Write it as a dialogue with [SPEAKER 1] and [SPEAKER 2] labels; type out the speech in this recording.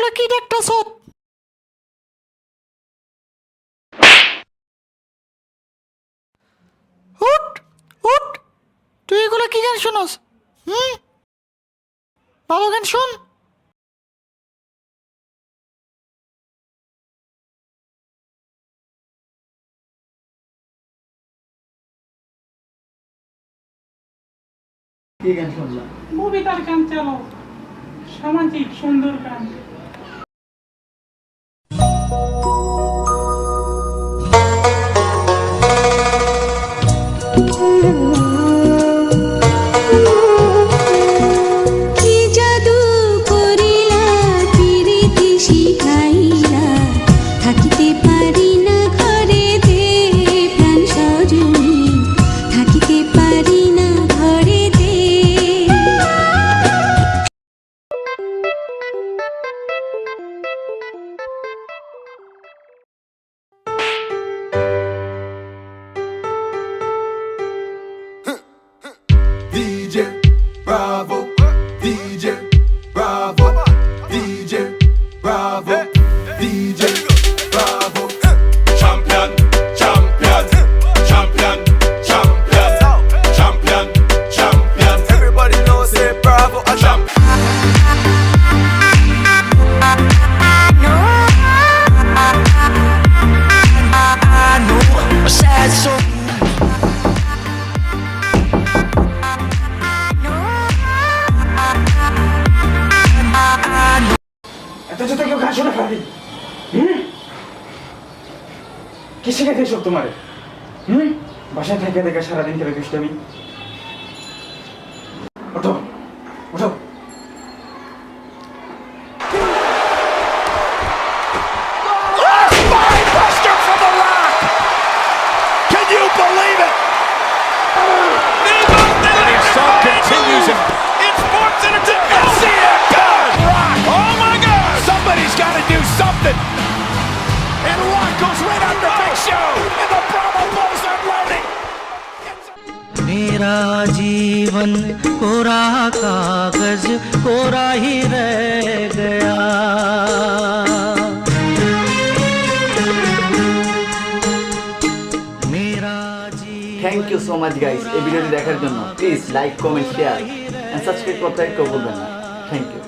[SPEAKER 1] এগুলো কি দেখতেছ? উঠ উঠ, তুই এগুলো কি গান শুনস? ভালো গান শুন।
[SPEAKER 2] কি গান শুনলাম?
[SPEAKER 3] কবিতার গান চালাও, সামাজিক সুন্দর গান।
[SPEAKER 4] কি জাদু করিলা পিরিতি শিখাইলা, থাকিতে পারি না ঘরেতে প্রাণ সজনী, থাকিতে পারি না ঘরেতে।
[SPEAKER 5] DJ Bravo, DJ Bravo, DJ Bravo, DJ Bravo. Champion, champion, champion, champion, champion, champion. Everybody knows say Bravo a champion.
[SPEAKER 2] এত ছোট কেউ গান শোনা খাবি? কি শিখাইতে সব তোমারে? বাসায় থেকে দেখে সারাদিন খেলে দুষ্টামি। ওঠো ওঠো।
[SPEAKER 5] Buster from the Rock! Can you believe it? The assault continues in sports entertainment. See it, God! Rock! Oh my God! Somebody's got to do something. And Rock goes right under Big Show, and the Bravo Bulls are loading.
[SPEAKER 6] मेरा जीवन कोरा कागज कोरा ही रह गया। मेरा
[SPEAKER 7] thank you so much guys এই ভিডিওটি দেখার জন্য। Please like comment share and subscribe করতে ভুলবেন না। Thank you.